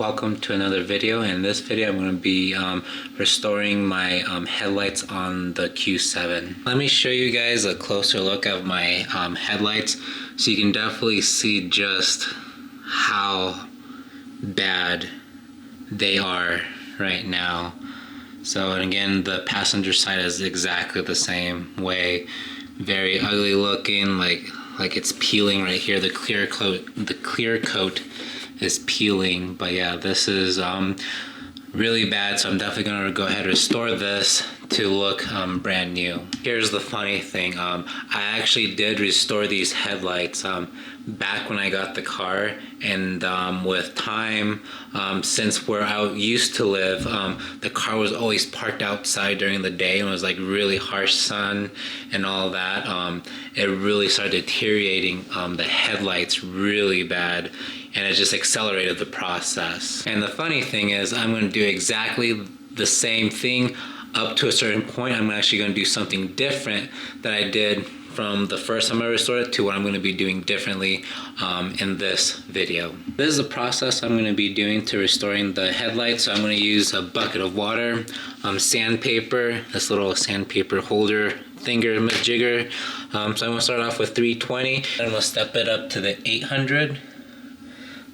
Welcome to another video. In this video I'm going to be restoring my headlights on the Q7. Let me show you guys a closer look of my headlights so you can definitely see just how bad they are right now. So, and again, the passenger side is exactly the same way. Very ugly looking, like it's peeling right here. The clear coat is peeling, but yeah, this is really bad, so I'm definitely gonna go ahead and restore this to look brand new. Here's the funny thing, I actually did restore these headlights back when I got the car, and with time, since where I used to live, the car was always parked outside during the day and it was like really harsh sun and all that. It really started deteriorating the headlights really bad, and it just accelerated the process. And the funny thing is, I'm going to do exactly the same thing up to a certain point. I'm actually going to do something different that I did from the first time I restored it to what I'm going to be doing differently in this video. This is the process I'm going to be doing to restoring the headlights. So I'm going to use a bucket of water, sandpaper, this little sandpaper holder finger jigger. So I'm going to start off with 320, and I'm going to step it up to the 800,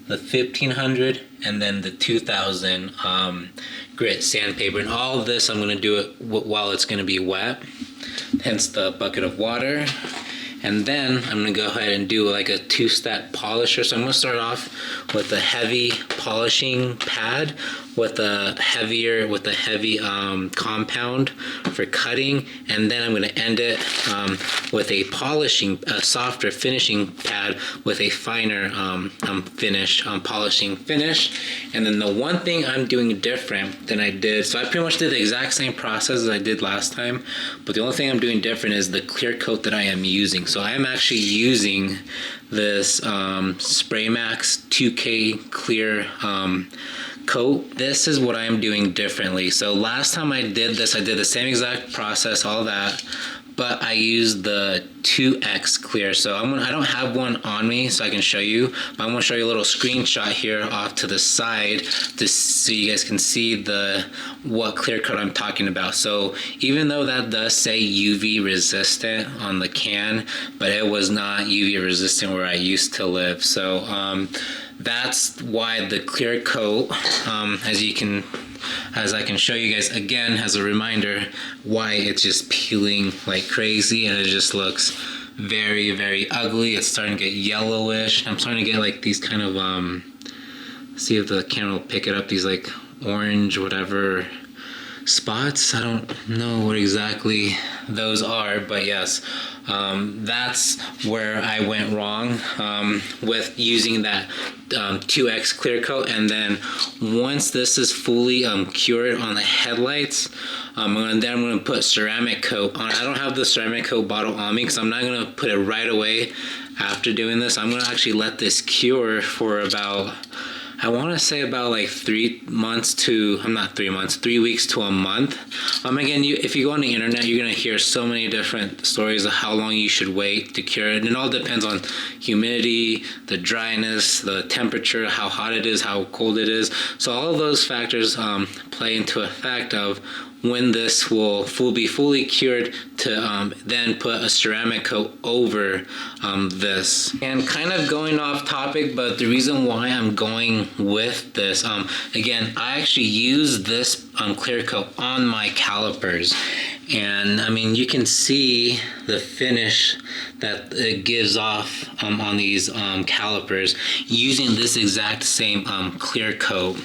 the 1500, and then the 2000 grit sandpaper. And all of this I'm going to do it while it's going to be wet, hence the bucket of water. And then I'm going to go ahead and do like a two-step polisher. So I'm going to start off with a heavy polishing pad with a heavy compound for cutting, and then I'm going to end it with a softer finishing pad with a finer polishing finish. And then the one thing I'm doing different than I did, so I pretty much did the exact same process as I did last time, but the only thing I'm doing different is the clear coat that I am using. So I am actually using this SprayMax 2K clear coat. This is what I'm doing differently. So last time I did this, I did the same exact process, all that, but I used the 2X clear. So I don't have one on me so I can show you, but I'm gonna show you a little screenshot here off to the side so you guys can see what clear coat I'm talking about. So even though that does say UV resistant on the can, but it was not UV resistant where I used to live. So that's why the clear coat, as I can show you guys again as a reminder, why it's just peeling like crazy, and it just looks very, very ugly. It's starting to get yellowish. I'm starting to get like these kind of see if the camera will pick it up, these like orange whatever spots. I don't know what exactly those are, but yes, that's where I went wrong with using that 2X clear coat. And then once this is fully cured on the headlights, I'm going to put ceramic coat on. I don't have the ceramic coat bottle on me because I'm not going to put it right away after doing this. I'm going to actually let this cure for about, I want to say about like 3 weeks to a month. Again, if you go on the internet, you're going to hear so many different stories of how long you should wait to cure it. And it all depends on humidity, the dryness, the temperature, how hot it is, how cold it is. So all of those factors play into effect of when this will be fully cured to then put a ceramic coat over this. And kind of going off topic, but the reason why I'm going with this, again, I actually use this clear coat on my calipers, and I mean, you can see the finish that it gives off on these calipers using this exact same clear coat.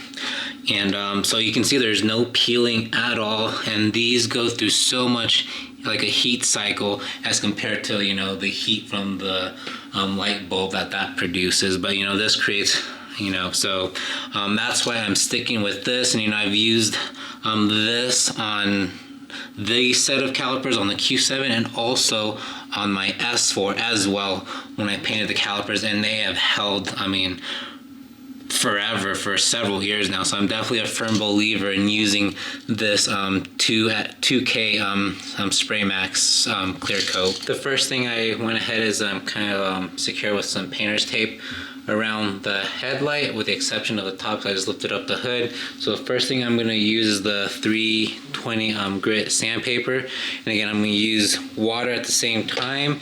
And so you can see there's no peeling at all, and these go through so much like a heat cycle as compared to, you know, the heat from the light bulb that produces. But you know, this creates, you know, so that's why I'm sticking with this. And you know, I've used this on the set of calipers on the Q7 and also on my S4 as well when I painted the calipers, and they have held, I mean, forever, for several years now. So I'm definitely a firm believer in using this 2K SprayMax clear coat. The first thing I went ahead is kind of secure with some painter's tape around the headlight with the exception of the top. So I just lifted up the hood. So the first thing I'm going to use is the 320 grit sandpaper. And again, I'm going to use water at the same time.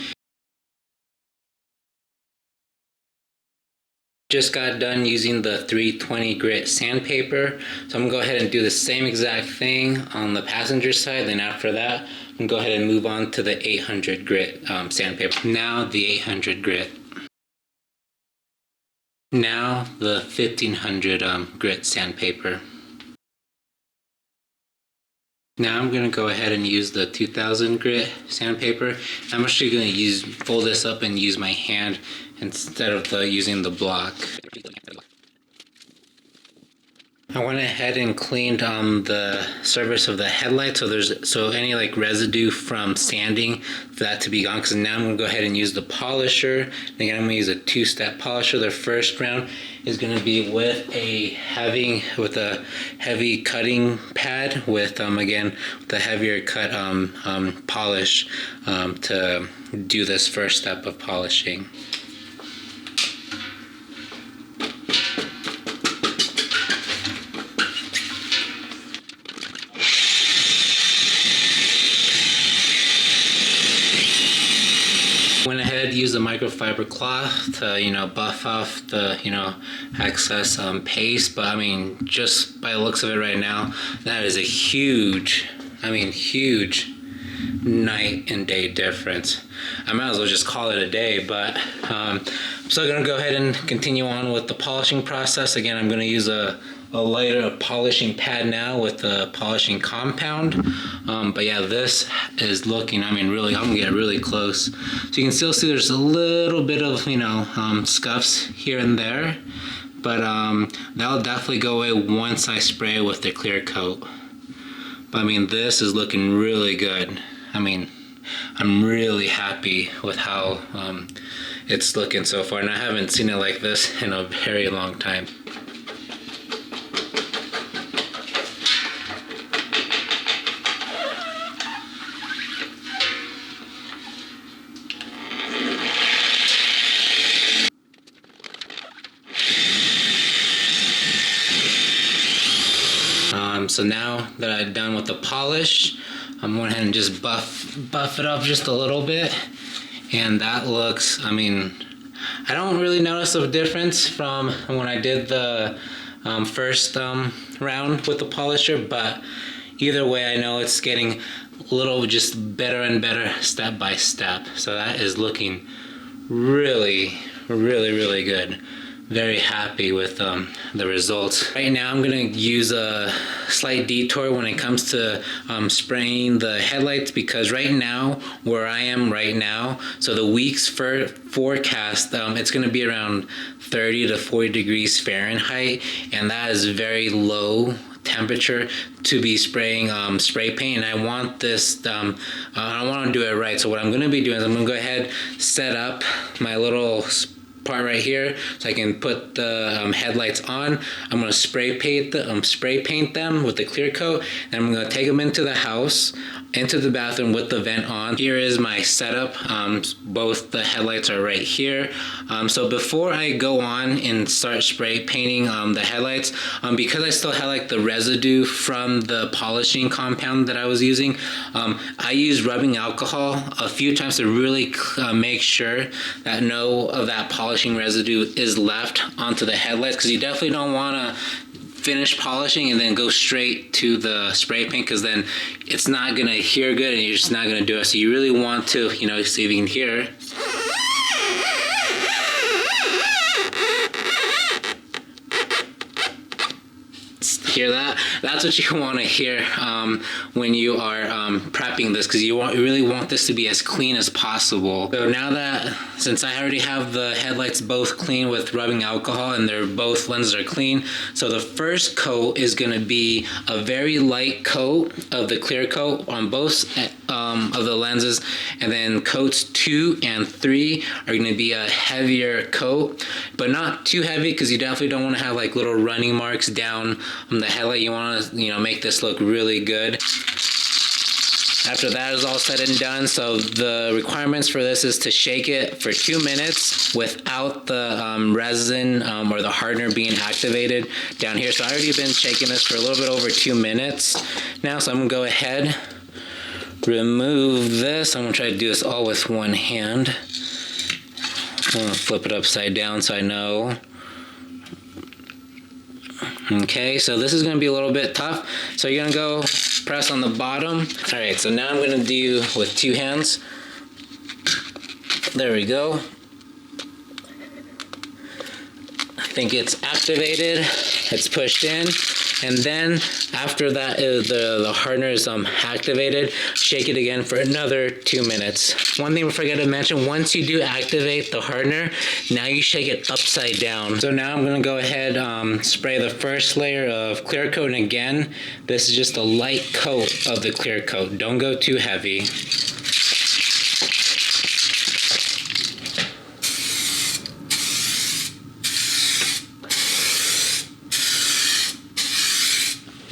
Just got done using the 320 grit sandpaper, so I'm gonna go ahead and do the same exact thing on the passenger side. Then after that, I'm gonna go ahead and move on to the 800 grit sandpaper. Now the 800 grit. Now the 1500 grit sandpaper. Now I'm gonna go ahead and use the 2000 grit sandpaper. I'm actually gonna fold this up and use my hand instead of using the block. I went ahead and cleaned the surface of the headlight, so any like residue from sanding, for that to be gone. Because now I'm gonna go ahead and use the polisher. And again, I'm gonna use a two-step polisher. The first round is gonna be with a heavy cutting pad with again the heavier cut polish to do this first step of polishing. Went ahead, used the microfiber cloth to buff off the excess paste, but I mean, just by the looks of it right now, that is a huge night and day difference. I might as well just call it a day, but I'm still gonna go ahead and continue on with the polishing process. Again, I'm gonna use a lighter polishing pad now with the polishing compound. But yeah, this is looking, really, I'm gonna get really close. So you can still see there's a little bit of, scuffs here and there, but that'll definitely go away once I spray with the clear coat. But this is looking really good. I'm really happy with how it's looking so far, and I haven't seen it like this in a very long time. So now that I'm done with the polish, I'm going ahead and just buff it up just a little bit, and that looks, I don't really notice a difference from when I did the first round with the polisher, but either way I know it's getting a little just better and better step by step. So that is looking really, really, really good. Very happy with the results. Right now I'm gonna use a slight detour when it comes to spraying the headlights, because right now, where I am right now, so the week's forecast, it's gonna be around 30 to 40 degrees Fahrenheit, and that is very low temperature to be spraying spray paint. And I want this, I want to do it right. So what I'm going to be doing is I'm going to go ahead, set up my little part right here so I can put the headlights on. I'm going to spray paint them with the clear coat, and I'm going to take them into the house, into the bathroom with the vent on. Here is my setup. Both the headlights are right here. So before I go on and start spray painting the headlights, because I still had like the residue from the polishing compound that I was using, I used rubbing alcohol a few times to really make sure that no of that polishing residue is left onto the headlights, because you definitely don't want to finish polishing and then go straight to the spray paint, because then it's not gonna adhere good and you're just not gonna do it. So you really want to, see if you can hear. Hear that? That's what you want to hear when you are prepping this, because you really want this to be as clean as possible. So now that, since I already have the headlights both clean with rubbing alcohol and both lenses are clean, so the first coat is going to be a very light coat of the clear coat on both of the lenses, and then coats 2 and 3 are going to be a heavier coat, but not too heavy, because you definitely don't want to have like little running marks down on the headlight. You want to make this look really good. After that is all said and done, so the requirements for this is to shake it for 2 minutes without the resin or the hardener being activated down here. So I've already been shaking this for a little bit over 2 minutes now, so I'm gonna go ahead, remove this. I'm gonna try to do this all with one hand. I'm gonna flip it upside down so I know. Okay, so this is gonna be a little bit tough. So you're gonna go press on the bottom. All right, so now I'm gonna do with 2 hands. There we go. I think it's activated, it's pushed in, and then after that the hardener is activated, shake it again for another 2 minutes. One thing we forgot to mention, once you do activate the hardener, now you shake it upside down. So now I'm gonna go ahead, spray the first layer of clear coat, and again, this is just a light coat of the clear coat. Don't go too heavy.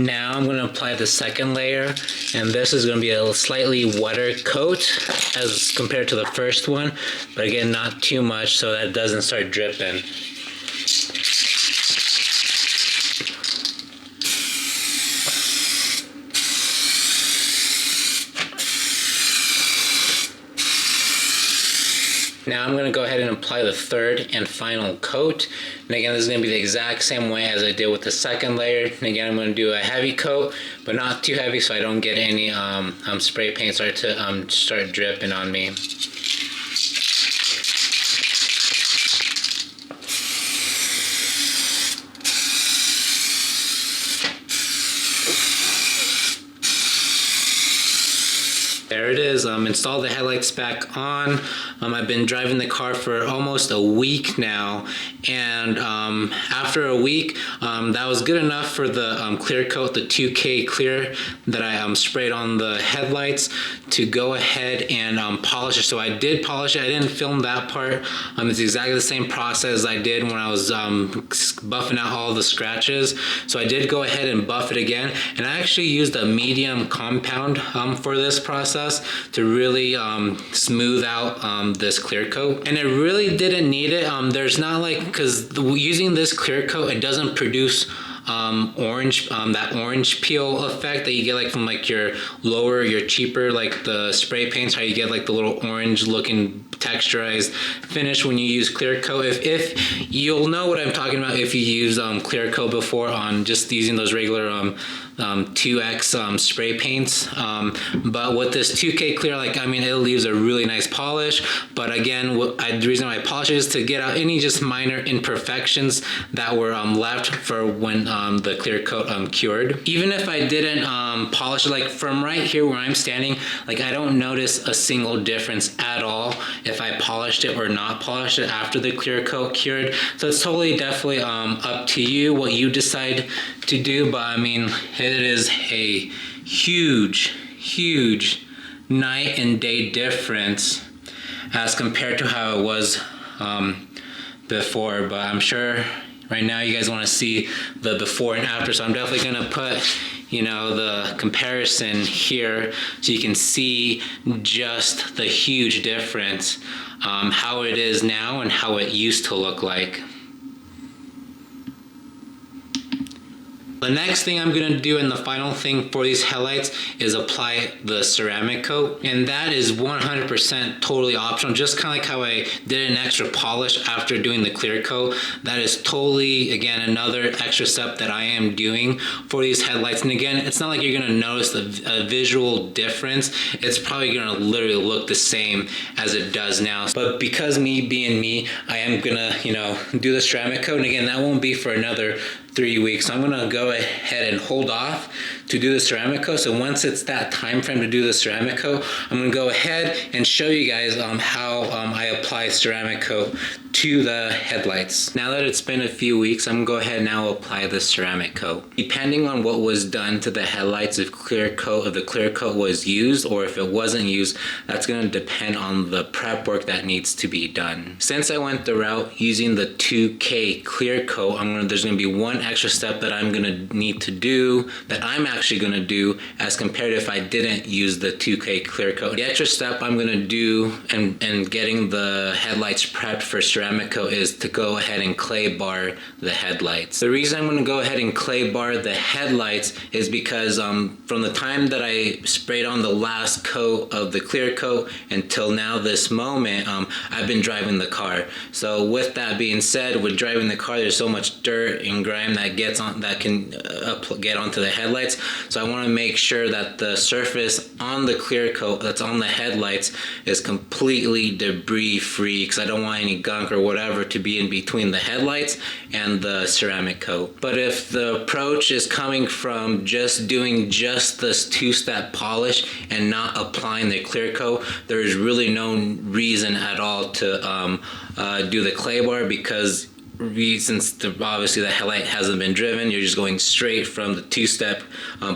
Now I'm going to apply the second layer, and this is going to be a slightly wetter coat as compared to the first one, but again, not too much so that it doesn't start dripping. Now I'm going to go ahead and apply the third and final coat. And again, this is going to be the exact same way as I did with the second layer. And again, I'm going to do a heavy coat, but not too heavy so I don't get any spray paint start dripping on me. There it is, installed the headlights back on. I've been driving the car for almost a week now, and after a week, that was good enough for the clear coat, the 2K clear that I sprayed on the headlights, to go ahead and polish it. So I did polish it. I didn't film that part. It's exactly the same process I did when I was buffing out all the scratches. So I did go ahead and buff it again, and I actually used a medium compound for this process to really smooth out this clear coat, and it really didn't need it. There's not like, because using this clear coat, it doesn't produce orange, that orange peel effect that you get like from like your cheaper, like the spray paints, how you get like the little orange looking texturized finish when you use clear coat. If you'll know what I'm talking about if you use clear coat before on just using those regular 2X spray paints, but with this 2K clear, like, I mean, it leaves a really nice polish. But again, the reason why I polish it is to get out any just minor imperfections that were left for when the clear coat cured. Even if I didn't polish it, like from right here where I'm standing, like I don't notice a single difference at all if I polished it or not polished it after the clear coat cured. So it's totally definitely up to you what you decide to do, but I mean, it is a huge night and day difference as compared to how it was before. But I'm sure right now you guys want to see the before and after, so I'm definitely gonna put, you know, the comparison here so you can see just the huge difference, how it is now and how it used to look like. The next thing I'm going to do, and the final thing for these headlights, is apply the ceramic coat, and that is 100% totally optional, just kind of like how I did an extra polish after doing the clear coat. That is totally, again, another extra step that I am doing for these headlights. And again, it's not like you're going to notice a visual difference. It's probably going to literally look the same as it does now. But because me being me, I am going to, you know, do the ceramic coat, and again, that won't be for another 3 weeks. So I'm going to go ahead and hold off to do the ceramic coat. So once it's that time frame to do the ceramic coat, I'm going to go ahead and show you guys how I apply ceramic coat to the headlights. Now that it's been a few weeks, I'm gonna go ahead and now apply the ceramic coat. Depending on what was done to the headlights, if the clear coat was used or if it wasn't used, that's gonna depend on the prep work that needs to be done. Since I went the route using the 2K clear coat, there's gonna be one extra step that I'm gonna need to do, that I'm actually gonna do as compared to if I didn't use the 2K clear coat. The extra step I'm gonna do and getting the headlights prepped for ceramic coat is to go ahead and clay bar the headlights. The reason I'm going to go ahead and clay bar the headlights is because from the time that I sprayed on the last coat of the clear coat until now this moment, I've been driving the car. So with that being said, with driving the car, there's so much dirt and grime that can get onto the headlights. So I want to make sure that the surface on the clear coat that's on the headlights is completely debris free, because I don't want any gunk or whatever to be in between the headlights and the ceramic coat. But if the approach is coming from doing this two-step polish and not applying the clear coat, there is really no reason at all to do the clay bar, because since obviously the headlight hasn't been driven, you're just going straight from the two-step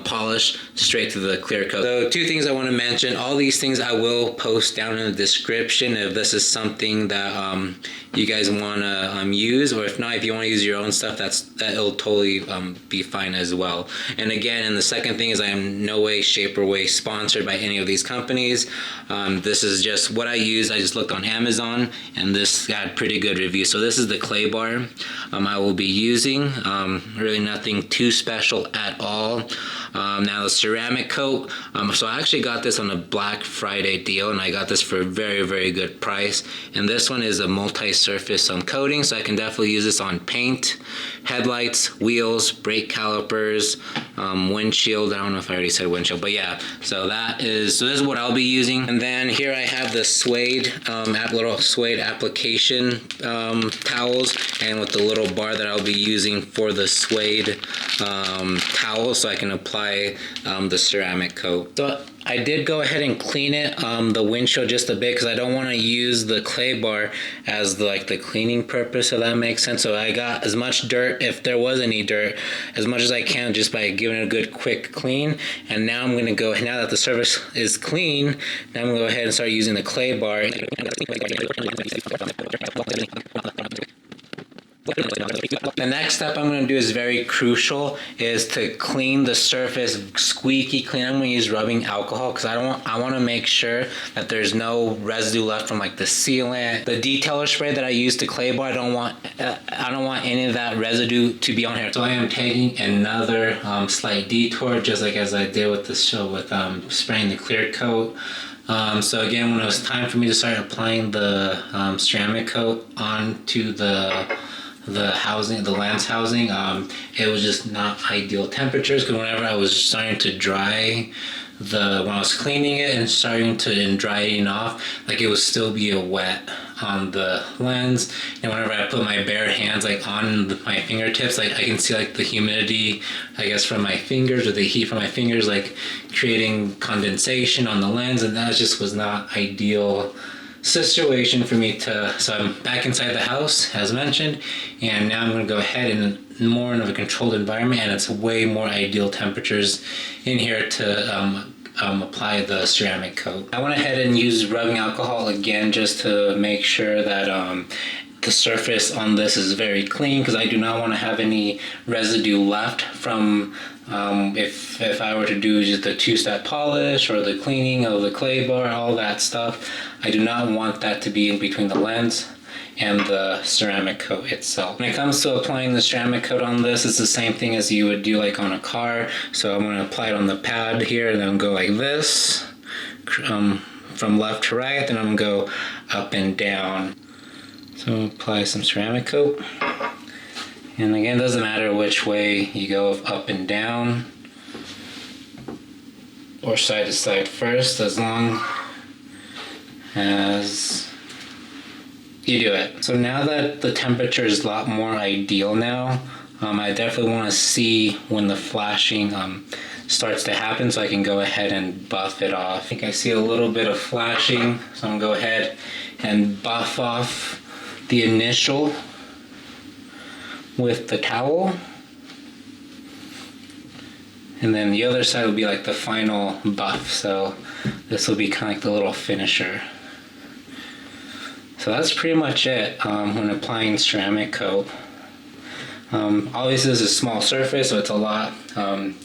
polish straight to the clear coat. So two things I want to mention. All these things I will post down in the description if this is something that you guys want to use, or if not, if you want to use your own stuff, that'll totally be fine as well. And again, and the second thing is, I am no way, shape, or way sponsored by any of these companies. This is just what I use. I just looked on Amazon and this got pretty good reviews. So this is the clay bar I will be using. Really nothing too special at all. Now the ceramic coat, so I actually got this on a Black Friday deal, and I got this for a very, very good price. And this one is a multi-surface coating, so I can definitely use this on paint, headlights, wheels, brake calipers, windshield. I don't know if I already said windshield, but yeah. So this is what I'll be using. And then here I have the Suede, little Suede application towels, and with the little bar that I'll be using for the Suede towel, so I can apply the ceramic coat. So I did go ahead and clean it, the windshield, just a bit, because I don't want to use the clay bar as the cleaning purpose, if that makes sense. So I got as much dirt, if there was any dirt, as much as I can, just by giving it a good quick clean. And now I'm going to go, now that the surface is clean, now I'm going to go ahead and start using the clay bar. The next step I'm going to do is very crucial, is to clean the surface squeaky clean. I'm going to use rubbing alcohol, because I want to make sure that there's no residue left from the sealant. The detailer spray that I use to clay bar, I don't want any of that residue to be on here. So I am taking another slight detour, just like as I did with the show with spraying the clear coat. So again, when it was time for me to start applying the ceramic coat onto the housing, the lens housing, it was just not ideal temperatures, because whenever I was starting to dry when I was cleaning it and starting to drying off, it would still be a wet on the lens. And whenever I put my bare hands on my fingertips, I can see the humidity, I guess, from my fingers, or the heat from my fingers, creating condensation on the lens, and that just was not ideal situation for me so I'm back inside the house, as mentioned, and now I'm going to go ahead and more in a controlled environment, and it's way more ideal temperatures in here to apply the ceramic coat. I went ahead and used rubbing alcohol again, just to make sure that the surface on this is very clean, because I do not want to have any residue left from if I were to do just the two-step polish or the cleaning of the clay bar, all that stuff. I do not want that to be in between the lens and the ceramic coat itself. When it comes to applying the ceramic coat on this, it's the same thing as you would do on a car. So I'm going to apply it on the pad here, and then go like this, from left to right, then I'm going to go up and down. So apply some ceramic coat. And again, it doesn't matter which way you go, up and down or side to side first, as long as you do it. So now that the temperature is a lot more ideal now, I definitely want to see when the flashing starts to happen, so I can go ahead and buff it off. I think I see a little bit of flashing, so I'm going to go ahead and buff off the initial with the towel, and then the other side will be like the final buff. So this will be kind of like the little finisher. So that's pretty much it when applying ceramic coat. Obviously this is a small surface, so it's a lot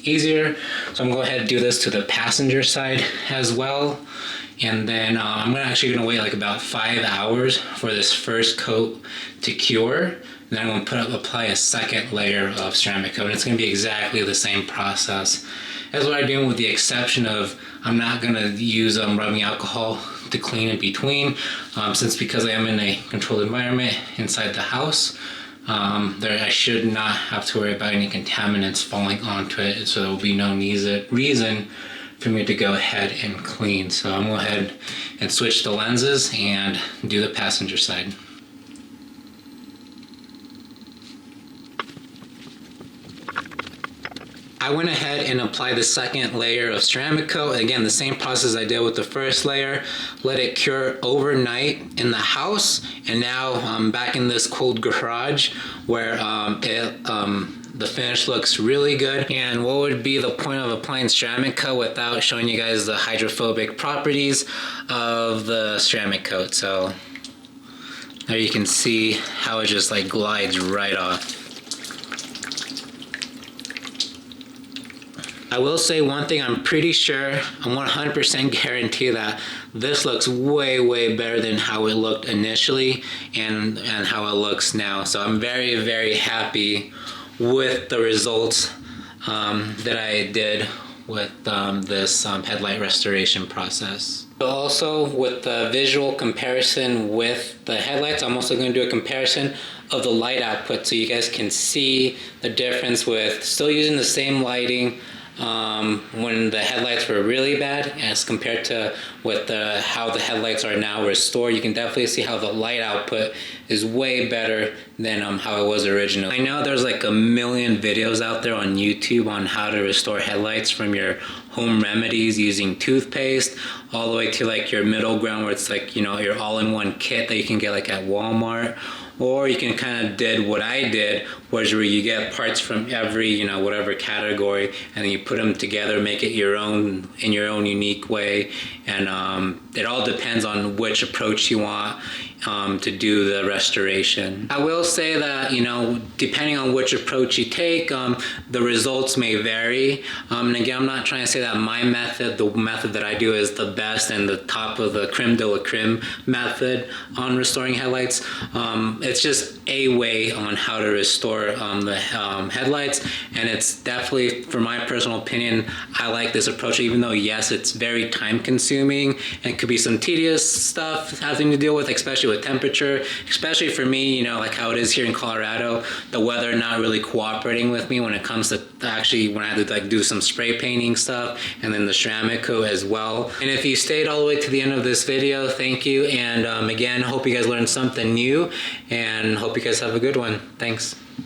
easier. So I'm going to go ahead and do this to the passenger side as well. And then I'm actually going to wait like about 5 hours for this first coat to cure. Then I'm going to apply a second layer of ceramic coat. And it's going to be exactly the same process as what I'm doing, with the exception of I'm not going to use rubbing alcohol to clean in between, because I am in a controlled environment inside the house. I should not have to worry about any contaminants falling onto it, so there will be no reason for me to go ahead and clean. So I'm going to go ahead and switch the lenses and do the passenger side. I went ahead and applied the second layer of ceramic coat. Again, the same process I did with the first layer. Let it cure overnight in the house, and now I'm back in this cold garage where the finish looks really good. And what would be the point of applying ceramic coat without showing you guys the hydrophobic properties of the ceramic coat? So there you can see how it just like glides right off. I will say one thing, I'm pretty sure, I'm 100% guarantee that this looks way better than how it looked initially and how it looks now. So I'm very happy with the results that I did with this headlight restoration process. Also, with the visual comparison with the headlights, I'm also going to do a comparison of the light output so you guys can see the difference with still using the same lighting when the headlights were really bad as compared to with how the headlights are now restored. You can definitely see how the light output is way better than how it was originally. I know there's like a million videos out there on YouTube on how to restore headlights, from your home remedies using toothpaste all the way to like your middle ground where it's like, you know, your all-in-one kit that you can get like at Walmart. Or you can kind of did what I did, where you get parts from every, you know, whatever category, and then you put them together, make it your own in your own unique way. And it all depends on which approach you want to do the restoration. I will say that, you know, depending on which approach you take, the results may vary. And again, I'm not trying to say that my method, the method that I do, is the best and the top of the creme de la creme method on restoring headlights. It's just a way on how to restore the headlights, and it's definitely, for my personal opinion, I like this approach, even though yes, it's very time consuming and it could be some tedious stuff having to deal with, especially with temperature, especially for me, you know, like how it is here in Colorado, the weather not really cooperating with me when it comes to actually when I had to like do some spray painting stuff and then the ceramic coat as well. And if you stayed all the way to the end of this video, thank you, and again, hope you guys learned something new, and hope you guys have a good one. Thanks.